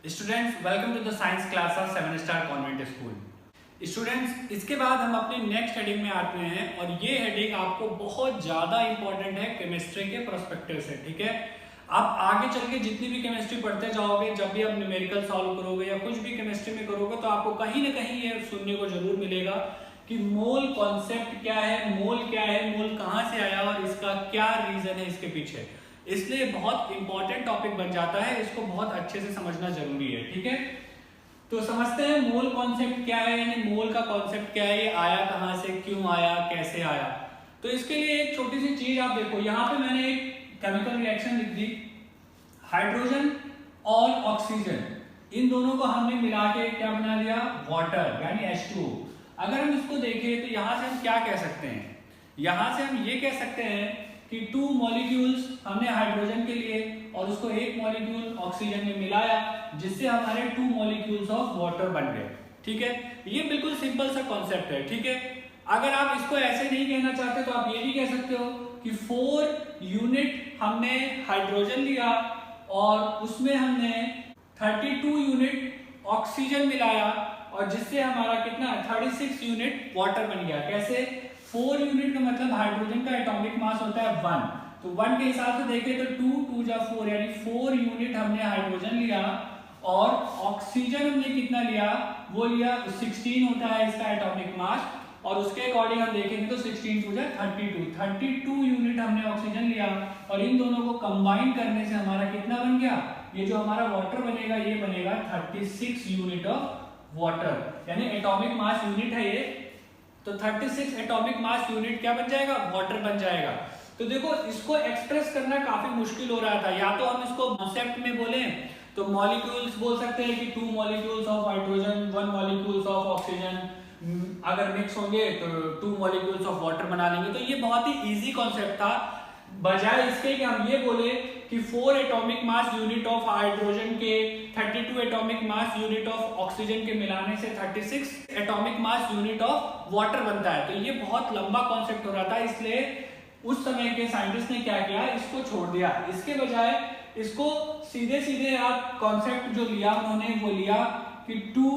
Students welcome to the science class of 7 star convent school. Students इसके बाद हम अपने नेक्स्ट हेडिंग में आते हैं और ये हेडिंग आपको बहुत ज़्यादा इंपॉर्टेंट है केमिस्ट्री के पर्सपेक्टिव से। ठीक है, आप आगे चल के जितनी भी केमिस्ट्री पढ़ते जाओगे, जब भी आप न्यूमेरिकल सॉल्व करोगे या कुछ भी केमिस्ट्री में करोगे, तो आपको कहीं ना कहीं ये सुनने को जरूर मिलेगा कि मोल कॉन्सेप्ट क्या है, मोल क्या है, मोल कहाँ से आया और इसका क्या रीजन है इसके पीछे। इसलिए बहुत इंपॉर्टेंट टॉपिक बन जाता है, इसको बहुत अच्छे से समझना जरूरी है। ठीक है, तो समझते हैं मोल कॉन्सेप्ट क्या है, यानी मोल का कॉन्सेप्ट क्या है, ये आया कहाँ से, क्यों आया, कैसे आया। तो इसके लिए एक छोटी सी चीज आप देखो, यहाँ पे मैंने एक केमिकल रिएक्शन लिख दी। हाइड्रोजन और ऑक्सीजन, इन दोनों को हमने मिला के क्या बना दिया, वाटर, यानी H2O। अगर हम इसको देखें तो यहाँ से हम क्या कह सकते हैं, यहाँ से हम ये कह सकते हैं कि 2 मॉलिक्यूल्स हमने हाइड्रोजन के लिए और उसको एक मॉलिक्यूल ऑक्सीजन में मिलाया, जिससे हमारे 2 मॉलिक्यूल्स ऑफ वाटर बन गए। ठीक है, ये बिल्कुल सिंपल सा कॉन्सेप्ट है। ठीक है, अगर आप इसको ऐसे नहीं कहना चाहते तो आप ये भी कह सकते हो कि 4 यूनिट हमने हाइड्रोजन लिया और उसमें हमने 32 यूनिट ऑक्सीजन मिलाया और जिससे हमारा कितना 36 यूनिट वाटर बन गया। कैसे, 4 यूनिट का मतलब हाइड्रोजन का एटॉमिक मास होता है 1, तो 1 के हिसाब से देखें तो 2 2 जा 4, यानी 4 यूनिट हमने हाइड्रोजन लिया और ऑक्सीजन हमने कितना लिया, वो लिया 16 होता है इसका एटॉमिक मास, और उसके अकॉर्डिंग हम देखेंगे तो 16 2 जा 32 यूनिट हमने ऑक्सीजन लिया और इन दोनों को कंबाइन करने से हमारा कितना बन गया, ये जो हमारा वाटर बनेगा ये बनेगा 36 यूनिट ऑफ वाटर, यानी एटॉमिक मास यूनिट है ये। तो 36 एटॉमिक मास यूनिट क्या बन जाएगा, वाटर बन जाएगा। तो देखो इसको एक्सप्रेस करना काफी मुश्किल हो रहा था, या तो हम इसको कॉन्सेप्ट में बोलें तो मॉलिक्यूल्स बोल सकते हैं कि 2 molecules of hydrogen 1 molecules of oxygen अगर मिक्स होंगे तो 2 मॉलिक्यूल्स ऑफ वाटर बना लेंगे। तो ये बहुत ही इजी कॉन्सेप्ट था, बजाय इसके कि हम ये बोले कि 4 atomic mass unit of hydrogen के 32 atomic mass unit of oxygen के मिलाने से 36 atomic mass unit of water बनता है। तो ये बहुत लंबा कॉन्सेप्ट हो रहा था, इसलिए उस समय के साइंटिस्ट ने क्या किया, इसको छोड़ दिया। इसके बजाय इसको सीधे सीधे आप कॉन्सेप्ट जो लिया उन्होंने, वो लिया कि 2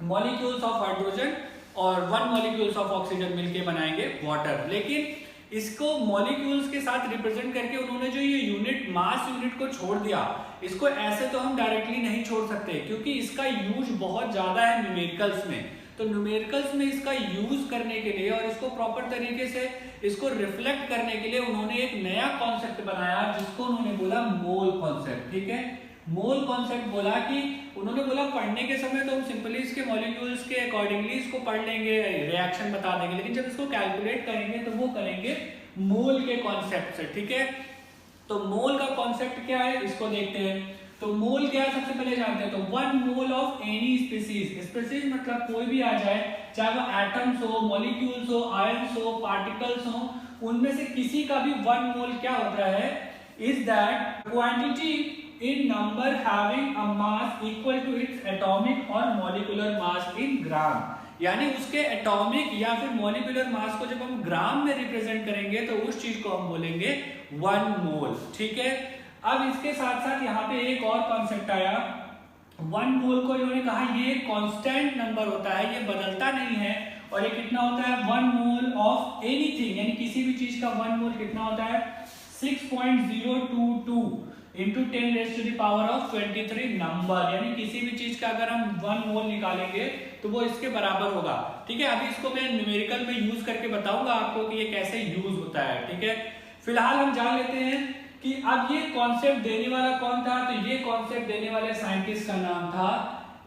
मॉलिक्यूल्स ऑफ हाइड्रोजन और 1 मॉलिक्यूल्स ऑफ ऑक्सीजन मिलके बनाएंगे वाटर। लेकिन इसको मॉलिक्यूल्स के साथ रिप्रेजेंट करके उन्होंने जो ये यूनिट मास यूनिट को छोड़ दिया, इसको ऐसे तो हम डायरेक्टली नहीं छोड़ सकते क्योंकि इसका यूज बहुत ज्यादा है न्यूमेरिकल्स में। तो न्यूमेरिकल्स में इसका यूज करने के लिए और इसको प्रॉपर तरीके से इसको रिफ्लेक्ट करने के लिए उन्होंने एक नया कॉन्सेप्ट बनाया जिसको उन्होंने बोला मोल कॉन्सेप्ट। ठीक है, मोल कॉन्सेप्ट बोला कि उन्होंने बोला पढ़ने के समय तो हम सिंपली इसके मॉलिक्यूल्स के अकॉर्डिंगली इसको पढ़ लेंगे, रिएक्शन बता देंगे, लेकिन जब इसको कैलकुलेट करेंगे तो वो करेंगे मोल के कॉन्सेप्ट से। ठीक है, तो मोल का कॉन्सेप्ट क्या है इसको देखते हैं। तो मोल क्या है सबसे पहले जानते हैं, तो 1 mole of any species, species मतलब कोई भी आ जाए, चाहे वो एटम्स हो, मॉलिक्यूल्स हो, आयंस हो, पार्टिकल्स हो, उनमें से किसी का भी 1 मोल क्या होता है, is that quantity in number having a mass equal to its atomic or molecular mass in gram। यानी उसके एटॉमिक या फिर मॉलिक्यूलर मास को जब हम ग्राम में रिप्रेजेंट करेंगे तो उस चीज को हम बोलेंगे 1 मोल। ठीक है, अब इसके साथ साथ यहाँ पे एक और कॉन्सेप्ट आया, 1 मोल को इन्होंने कहा ये कांस्टेंट नंबर होता है, ये बदलता नहीं है, और ये कितना होता है 1 मोल ऑफ एनीथिंग, यानी किसी भी चीज का 1 मोल कितना होता है 6.022 into 10 raise to the power of 23 number, यानी किसी भी चीज का अगर हम 1 मोल निकालेंगे तो वो इसके बराबर होगा। ठीक है, अभी इसको मैं न्यूमेरिकल में यूज करके बताऊंगा आपको कि ये कैसे यूज होता है। ठीक है, फिलहाल हम जान लेते हैं कि अब ये कॉन्सेप्ट देने वाला कौन था। तो ये कॉन्सेप्ट देने वाले साइंटिस्ट का नाम था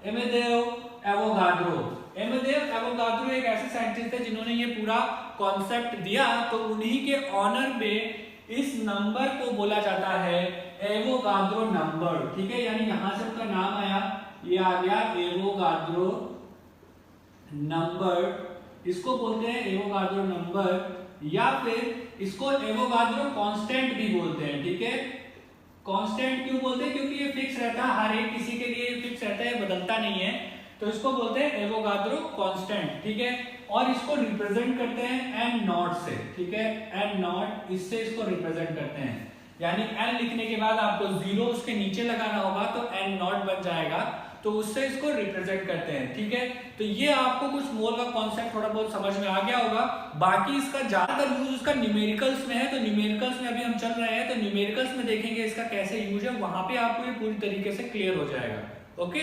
अमेदेओ एवोगाड्रो। अमेदेओ एवोगाड्रो एक ऐसे साइंटिस्ट थे जिन्होंने ये पूरा कॉन्सेप्ट दिया, तो उन्हीं के ऑनर में इस नंबर को बोला जाता है एवोगाड्रो नंबर। ठीक है, यानी यहां से उनका नाम आया, ये आ गया एवोगाड्रो नंबर, इसको बोलते हैं एवोगाड्रो नंबर, या फिर इसको एवोगाड्रो कांस्टेंट भी बोलते हैं। ठीक है, कांस्टेंट क्यों बोलते हैं, क्योंकि ये फिक्स रहता है, हर एक किसी के लिए फिक्स रहता है, बदलता नहीं है, तो इसको बोलते हैं एवोगाड्रो कांस्टेंट। ठीक है, और इसको रिप्रेजेंट करते हैं एन नॉट से। ठीक है, एन नॉट, इससे इसको रिप्रेजेंट करते हैं। यानी n लिखने के बाद आपको 0 उसके नीचे लगाना होगा तो n नॉट बन जाएगा, तो उससे इसको रिप्रेजेंट करते हैं। ठीक है, तो ये आपको कुछ मोल का कॉन्सेप्ट थोड़ा बहुत समझ में आ गया होगा। बाकी इसका ज्यादातर यूज उसका न्यूमेरिकल्स में है, तो न्यूमेरिकल्स में अभी हम चल रहे हैं, तो न्यूमेरिकल्स में देखेंगे इसका कैसे यूज है, वहां पे आपको ये पूरी तरीके से क्लियर हो जाएगा। ओके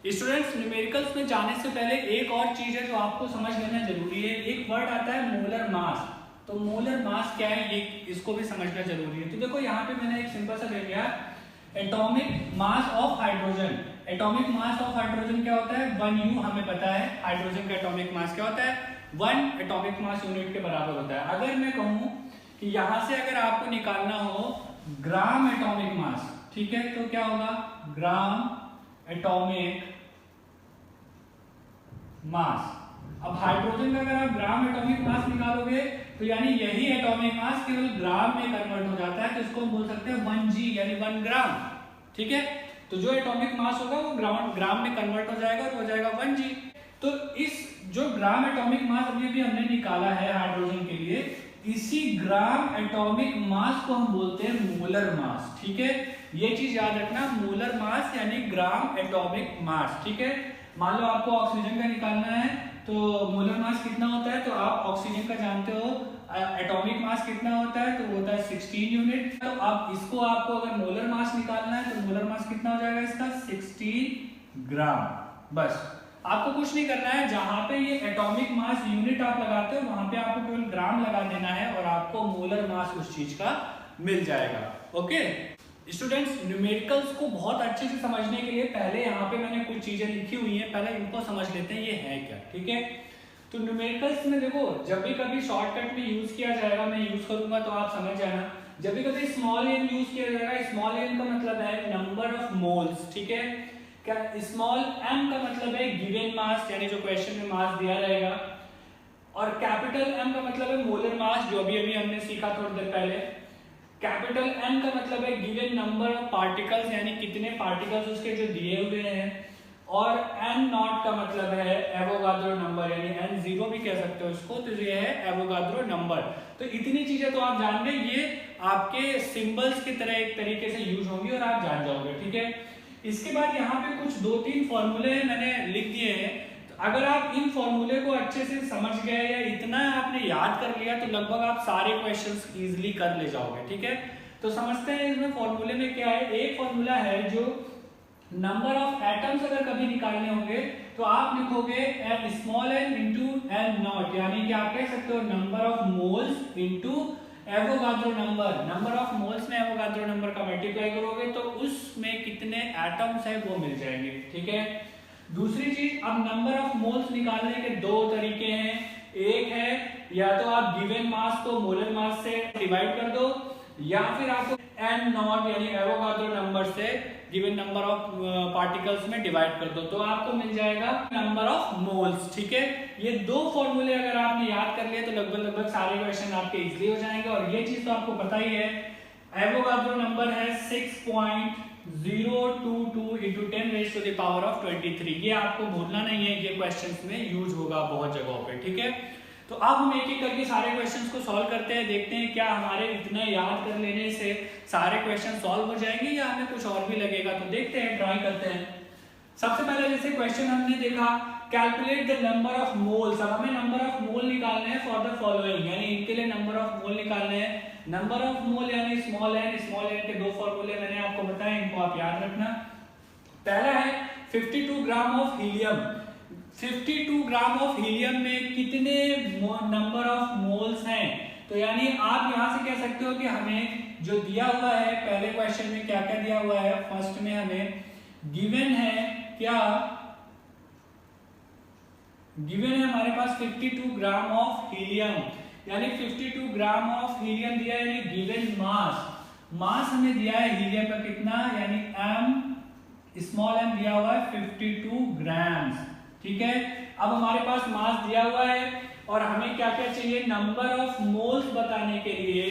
स्टूडेंट्स, न्यूमेरिकल्स में जाने से पहले एक और चीज है जो आपको समझ लेना जरूरी है। एक वर्ड आता है मोलर मास, तो मोलर मास क्या है ये इसको भी समझना जरूरी है। तो देखो यहाँ पे मैंने एक सिंपल सा ले लिया, atomic mass of hydrogen. Atomic mass of hydrogen क्या होता है, 1U हमें पता है हाइड्रोजन का एटॉमिक मास क्या होता है, 1 एटॉमिक मास यूनिट के बराबर होता है। अगर मैं कहूं कि यहां से अगर आपको निकालना हो ग्राम एटॉमिक मास, ठीक है, तो क्या होगा, ग्राम एटॉमिक मास। अब हाइड्रोजन का अगर आप ग्राम एटॉमिक मास निकालोगे तो यानी यही एटॉमिक मास केवल ग्राम में कन्वर्ट हो जाता है, तो इसको हम बोल सकते हैं 1G यानी 1 ग्राम। ठीक है, तो जो एटॉमिक मास होगा वो ग्राम में कन्वर्ट हो जाएगा और हो जाएगा 1G। तो इस जो ग्राम एटॉमिक मास अभी भी हमने निकाला है हाइड्रोजन के लिए, इसी ग्राम एटॉमिक मास को हम बोलते हैं मोलर मास। ठीक है, ये चीज याद रखना, मोलर मास यानी ग्राम एटॉमिक मास। ठीक है, मान लो आपको ऑक्सीजन का निकालना है तो मोलर मास कितना होता है, तो आप ऑक्सीजन का जानते हो एटॉमिक मास कितना होता है, तो वो होता है 16 यूनिट। तो अब इसको आपको अगर मोलर मास निकालना है तो मोलर मास कितना हो जाएगा इसका, 16 ग्राम। बस आपको कुछ नहीं करना है, जहां पे ये एटॉमिक मास यूनिट आप लगाते हो वहां पे आपको केवल ग्राम लगा देना है और आपको मोलर मास उस चीज का मिल जाएगा। ओके स्टूडेंट्स, न्यूमेरिकल्स को बहुत अच्छे से समझने के लिए पहले यहाँ पे मैंने कुछ चीजें लिखी हुई हैं, पहले इनको समझ लेते हैं ये है क्या। ठीक है, तो न्यूमेरिकल्स में देखो जब भी कभी शॉर्टकट में यूज किया जाएगा, मैं यूज करूंगा तो आप समझ जाना, जब भी कभी स्मॉल एन यूज किया जाएगा, स्मॉल एन का मतलब है नंबर ऑफ मोल्स। ठीक है, क्या स्मॉल एम का मतलब है गिवन मास यानी जो क्वेश्चन में मास दिया रहेगा, और कैपिटल एम का मतलब है मोलर मास जो अभी अभी हमने सीखा थोड़ी देर पहले। कैपिटल एन का मतलब है गिवन नंबर ऑफ पार्टिकल्स यानी कितने पार्टिकल्स उसके जो दिए हुए हैं, और एन नॉट का मतलब है एवोगाद्रो नंबर यानी एन जीरो भी कह सकते हो इसको, तो ये है एवोगाद्रो नंबर। तो इतनी चीजें तो आप जान गए, ये आपके सिंबल्स की तरह एक तरीके से यूज होंगी और आप जान जाओगे। ठीक है, इसके बाद यहाँ पे कुछ 2-3 फॉर्मूले मैंने लिख दिए हैं, अगर आप इन फॉर्मूले को अच्छे से समझ गए या इतना आपने याद कर लिया तो लगभग आप सारे क्वेश्चंस इजीली कर ले जाओगे। ठीक है, तो समझते हैं इसमें फॉर्मूले में क्या है। एक फॉर्मूला है जो नंबर ऑफ एटम्स अगर कभी निकालने होंगे तो आप लिखोगे small n into n naught, यानी कि आप कह सकते हो number of moles into Avogadro number. Number of moles में एवोगाद्रो नंबर का मल्टीप्लाई करोगे तो उसमें कितने एटम्स है वो मिल जाएंगे। ठीक है, दूसरी चीज, अब नंबर ऑफ मोल्स निकालने के 2 तरीके हैं। एक है या तो आप गिवन मास को मोलर मास से डिवाइड कर दो, या फिर आपको एन नॉट यानी एवोगाद्रो नंबर से गिवन नंबर ऑफ पार्टिकल्स में डिवाइड कर दो, तो आपको मिल जाएगा नंबर ऑफ मोल्स। ठीक है, ये 2 फॉर्मूले अगर आपने याद कर लिए तो लगभग सारे क्वेश्चन आपके इजीली हो जाएंगे। और ये चीज तो आपको पता ही है, एवोगाद्रो नंबर है 6.022 into 10 raised to the power of 23। ये आपको भूलना नहीं है, ये क्वेश्चंस में यूज होगा बहुत जगहों पे। ठीक है, तो अब हम एक एक करके सारे क्वेश्चंस को सॉल्व करते हैं, देखते हैं क्या हमारे इतना याद कर लेने से सारे क्वेश्चन सॉल्व हो जाएंगे या हमें कुछ और भी लगेगा। तो देखते हैं, ट्राई करते हैं। सबसे पहले जैसे क्वेश्चन हमने देखा, calculate the number of moles. अब हमें नंबर ऑफ मोल निकालने हैं फॉर द फॉलोइंग, यानी इनके लिए नंबर ऑफ मोल निकालने हैं। नंबर ऑफ मोल यानी स्मॉल एन के 2 फॉर्मूले मैंने आपको बताए, इनको आप याद रखना। पहला है 52 gram of helium. 52 gram of helium में कितने नंबर ऑफ मोल्स हैं, तो यानी आप यहां से कह सकते हो कि हमें जो दिया हुआ है पहले क्वेश्चन में क्या क्या दिया हुआ है। फर्स्ट में हमें गिवन है क्या, गिवन है हमारे पास 52 ग्राम ऑफ हीलियम, यानी 52 ग्राम ऑफ हीलियम दिया है, यानी गिवन मास हमें दिया है हीलियम का कितना, यानी m स्मॉल m दिया हुआ है 52 ग्राम्स। ठीक है, अब हमारे पास मास दिया हुआ है और हमें क्या क्या चाहिए, नंबर ऑफ मोल्स बताने के लिए,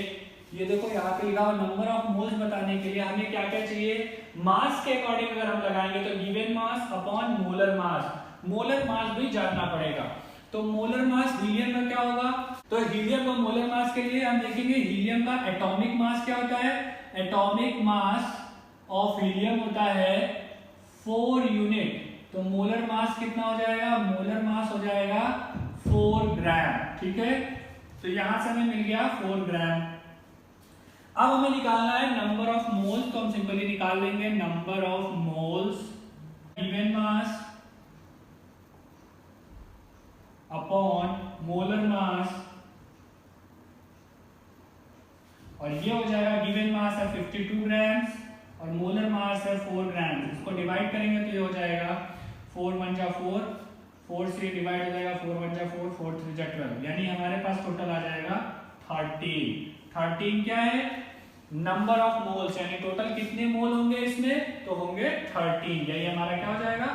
ये देखो यहाँ पे लिखा हुआ नंबर ऑफ मोल्स बताने के लिए हमें क्या क्या चाहिए, मास के अकॉर्डिंग अगर हम लगाएंगे तो गिवन मास अपॉन मोलर मास भी जानना पड़ेगा। तो मोलर मास हीलियम में क्या होगा तो हीलियम का मोलर मास के लिए हम देखेंगे हीलियम का एटॉमिक मास क्या होता है। एटॉमिक मास ऑफ हीलियम होता है 4 यूनिट। तो मोलर मास कितना हो जाएगा, मोलर मास हो जाएगा 4 ग्राम। ठीक है, तो यहां से हमें मिल गया 4 ग्राम। अब हमें निकालना है नंबर ऑफ मोल्स, तो हम सिंपली निकाल लेंगे number of moles given mass upon molar मास, और ये हो जाएगा गिवन मास है 52 ग्राम्स और मोलर मास है 4 ग्राम। इसको डिवाइड करेंगे तो ये हो जाएगा 4 1 जा 4, 4 से डिवाइड हो जाएगा 4 1 जा 4, 4 3 जा 12, यानी हमारे पास टोटल आ जाएगा 13। 13 क्या है, नंबर ऑफ मोल्स, यानी टोटल कितने मोल होंगे इसमें, तो होंगे 13। यही हमारा क्या हो जाएगा,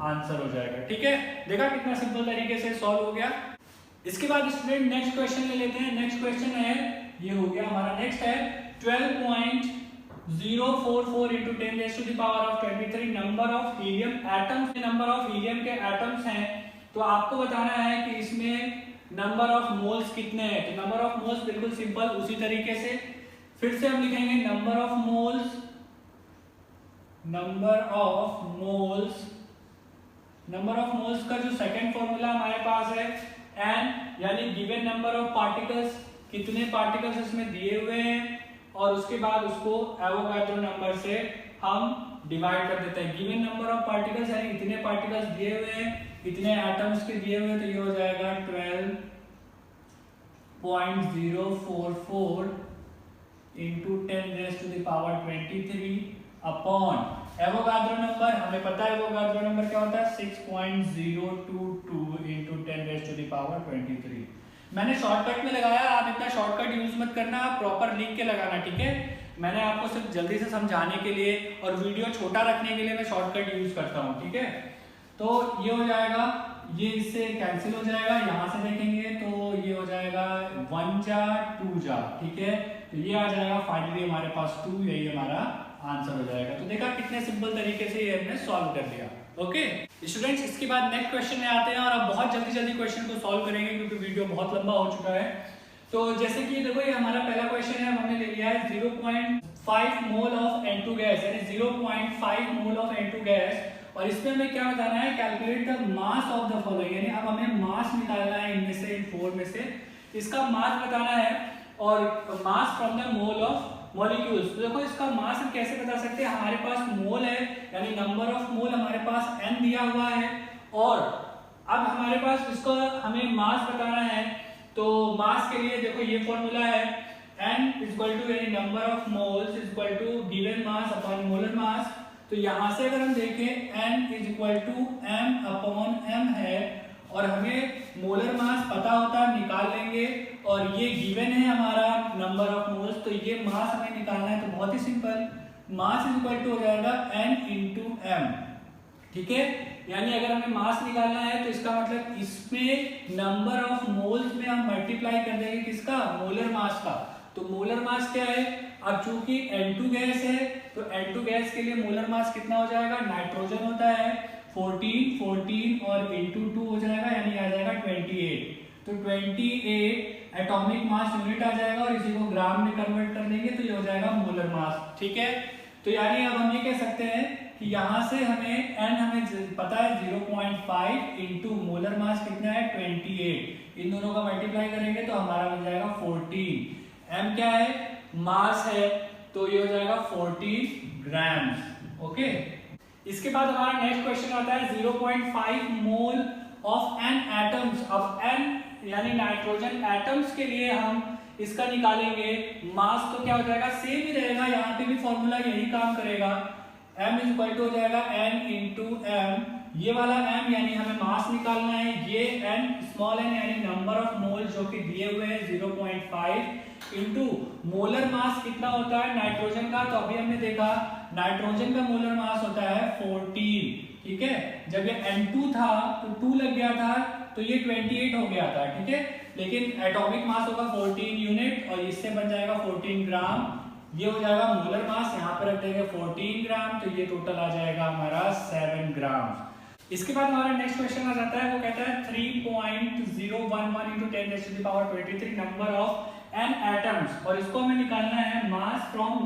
आंसर हो जाएगा। ठीक है, देखा कितना सिंपल तरीके से सॉल्व हो गया। इसके बाद स्टूडेंट नेक्स्ट क्वेश्चन ले लेते हैं। नेक्स्ट क्वेश्चन है, ये हो गया हमारा, नेक्स्ट है 12.044 into 10 raised to the power of 23 number of helium atoms. Number of helium के एटम्स हैं, तो आपको बताना है कि इसमें नंबर ऑफ मोल्स कितने हैं। तो नंबर ऑफ मोल्स बिल्कुल सिंपल उसी तरीके से फिर से हम लिखेंगे number of moles, number of moles, number of moles का जो सेकंड फॉर्मूला हमारे पास है n, यानी गिवन नंबर ऑफ पार्टिकल्स, कितने पार्टिकल्स इसमें दिए हुए हैं, और उसके बाद उसको एवोगाड्रो नंबर से हम डिवाइड कर देते हैं। गिवन नंबर ऑफ पार्टिकल्स यानी इतने पार्टिकल्स दिए हुए हैं, इतने एटम्स के दिए हुए हैं, तो ये हो जाएगा 12.044 into 10 raised to the power 23 upon Avogadro number, हमें पता है एवोगाड्रो नंबर क्या होता है 6.022 into 10 raised to the power 23। मैंने शॉर्टकट में लगाया, आप इतना शॉर्टकट यूज मत करना, आप प्रॉपर लिख के लगाना। ठीक है, मैंने आपको सिर्फ जल्दी से समझाने के लिए और वीडियो छोटा रखने के लिए मैं शॉर्टकट यूज करता हूँ। ठीक है, तो ये हो जाएगा, ये इससे कैंसिल हो जाएगा, यहाँ से देखेंगे तो ये हो जाएगा 1 जा 2 जा। ठीक है, तो ये आ जाएगा फाइनली हमारे पास 2, यही हमारा आंसर हो जाएगा। तो देखा कितने सिंपल तरीके से ये हमने सॉल्व कर दिया। ओके स्टूडेंट्स, इसके बाद नेक्स्ट क्वेश्चन में आते हैं और अब बहुत जल्दी जल्दी क्वेश्चन को सॉल्व करेंगे क्योंकि वीडियो बहुत लंबा हो चुका है। तो जैसे कि देखो ये हमारा पहला क्वेश्चन है, हमने ले लिया है 0.5 मोल ऑफ N2 गैस, यानी 0.5 मोल ऑफ N2 गैस, और इसमें हमें क्या बताना है, calculate the mass of the following, यानी अब हमें मास निकालना है इनमें से, इन 4 में से इसका मास बताना है, और mass from the mole of molecules. तो देखो इसका मास हम कैसे बता सकते हैं, हमारे पास मोल है यानी नंबर ऑफ मोल हमारे पास n दिया हुआ है, और अब हमारे पास इसको हमें मास बताना है। तो मास के लिए देखो ये फॉर्मूला है n इक्वल टू यानी number of moles equal to given mass upon molar mass. तो यहां से अगर हम देखें n is equal to m upon m है, और हमें मोलर मास पता होता है, निकाल लेंगे, और ये गिवन है हमारा नंबर ऑफ मोल्स, तो ये मास हमें निकालना है। तो बहुत ही simple, mass is equal to हो जाएगा n इंटू m। ठीक है, यानी अगर हमें मास निकालना है तो इसका मतलब इसमें नंबर ऑफ मोल्स में हम मल्टीप्लाई कर देंगे किसका, मोलर मास का। तो मोलर मास क्या है, अब चूंकि N2 गैस है तो N2 गैस के लिए मोलर मास कितना हो जाएगा, नाइट्रोजन होता है 14 और इंटू 2 हो जाएगा, यानी आ जाएगा 28। तो 28 एटॉमिक मास यूनिट आ जाएगा, और इसी को ग्राम में कन्वर्ट कर देंगे तो ये हो जाएगा मोलर मास। ठीक है, तो यानी अब हम ये कह सकते हैं कि यहाँ से हमें n हमें पता है 0.5 इंटू मोलर मास कितना है 28, इन दोनों का मल्टीप्लाई करेंगे तो हमारा मिल जाएगा 14। m क्या है, मास है, तो ये हो जाएगा 14 ग्राम्स। ओके, इसके बाद हमारा नेक्स्ट क्वेश्चन आता है 0.5 मोल ऑफ n एटम्स। अब n यानी नाइट्रोजन एटम्स के लिए हम इसका निकालेंगे मास, तो क्या हो जाएगा, सेम ही रहेगा, यहाँ पे भी फॉर्मूला यही काम करेगा। m इज इक्वल टू हो जाएगा n इंटू m, ये वाला m यानी हमें मास निकालना है, ये n स्मॉल n यानी नंबर ऑफ मोल जो कि दिए हुए हैं 0.5 इंटू मोलर मास कितना होता है नाइट्रोजन का। तो अभी हमने देखा नाइट्रोजन का मोलर मास होता है 14। ठीक है, जब ये N2 था तो 2 लग गया था, तो ये 28 हो गया था। ठीक है, लेकिन एटॉमिक मास होगा 14 यूनिट, और इससे बन जाएगा 14 ग्राम, ये हो जाएगा मोलर मास, यहाँ पर रख देंगे 14 ग्राम, तो ये टोटल आ जाएगा हमारा 7 ग्राम। इसके बाद हमारा नेक्स्ट क्वेश्चन आ जाता है, वो कहता है 3.011 into 10 raised to the power 23 number of n atoms, और इसको हमें निकालना है मास फ्रॉम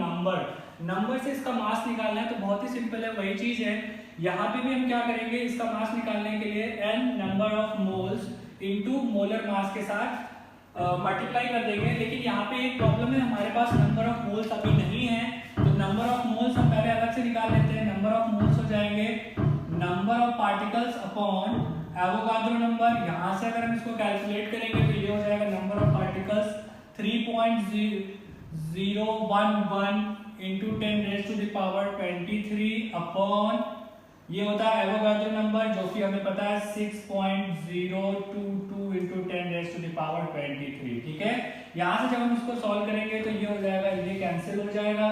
नंबर से इसका मास निकालना है। तो बहुत ही सिंपल है, वही चीज है यहाँ पे भी हम क्या करेंगे, इसका मास निकालने के लिए n number of moles into molar mass के साथ मल्टीप्लाई कर देंगे। लेकिन यहाँ पे एक प्रॉब्लम है, हमारे पास नंबर ऑफ मोल्स अभी नहीं है, तो नंबर ऑफ मोल्स हम पहले अलग से निकाल लेते हैं। नंबर ऑफ मोल्स हो जाएंगे number of particles upon Avogadro number. यहाँ से अगर हम इसको कैलकुलेट करेंगे तो ये हो जाएगा number of particles 3.011 into 10 raised to the power 23 upon ये होता है एवोगाड्रो नंबर, जो कि हमें पता है 6.022 into 10 raised to the power 23। ठीक है, यहाँ से जब हम इसको सॉल्व करेंगे तो ये हो जाएगा, ये कैंसिल हो जाएगा,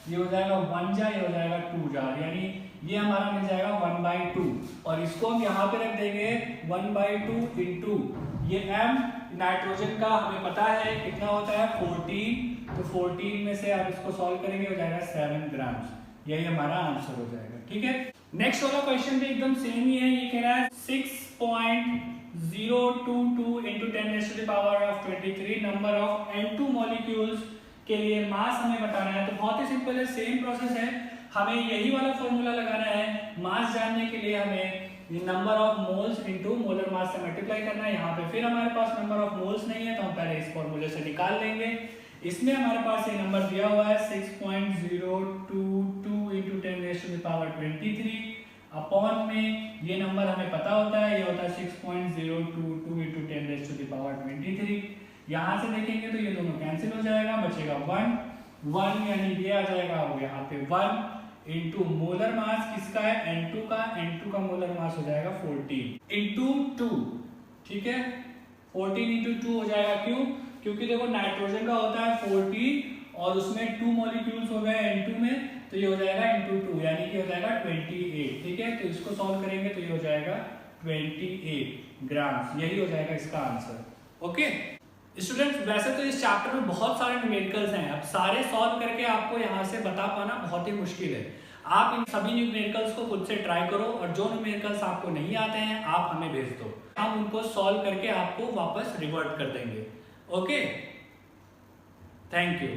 ये हो जाएगा 1 जा, ये हो जाएगा 2 जा, यानी ये हमारा मिल जाएगा 1/2। और इसको हम यहाँ पे रख देंगे 1/2 इंटू ये m नाइट्रोजन का हमें पता है कितना होता है 14, तो 14 में से आप इसको सॉल्व करेंगे हो जाएगा 7 ग्राम्स। यही हमारा आंसर हो जाएगा। ठीक है, नेक्स्ट वाला क्वेश्चन भी एकदम सेम ही है, ये कह रहा है 6.022 into 10 raised to the power of 23 number of N2 molecules के लिए मास हमें बताना है। तो बहुत ही सिंपल है, सेम प्रोसेस है, हमें यही वाला फॉर्मूला लगाना है। मास जानने के लिए हमें number of moles into molar mass से मल्टीप्लाई करना है। यहाँ पे फिर हमारे पास नंबर ऑफ मोल्स नहीं है, तो हम पहले इस फॉर्मूले से निकाल लेंगे। इसमें हमारे पास ये नंबर दिया हुआ है 6.022 into 10 raised to the power 23 upon में ये नंबर हमें पता होता है, ये होता है 6.022 into 10 raised to the power 23। यहाँ से देखेंगे तो ये दोनों कैंसिल हो जाएगा, बचेगा 1 यानी ये आ जाएगा वो यहाँ पे 1 इंटू मोलर मास किसका है N2 का, N2 का मोलर मास हो जाएगा 14 इंटू 2। ठीक है, 14 इंटू 2 हो जाएगा, क्यों, क्योंकि देखो नाइट्रोजन का होता है 40 और उसमें 2 मॉलिक्यूल्स हो गए N2 में, तो ये हो जाएगा इंटू 2 यानी कि हो जाएगा 28। ठीक है, तो इसको सॉल्व करेंगे तो ये हो जाएगा 28 ग्राम्स, यही हो जाएगा इसका आंसर। ओके स्टूडेंट्स, वैसे तो इस चैप्टर में बहुत सारे न्यूमेरिकल्स हैं, अब सारे सॉल्व करके आपको यहाँ से बता पाना बहुत ही मुश्किल है। आप इन सभी न्यूमेरिकल्स को खुद से ट्राई करो और जो न्यूमेरिकल्स आपको नहीं आते हैं आप हमें भेज दो, हम उनको सॉल्व करके आपको वापस रिवर्ट कर देंगे। Okay, thank you.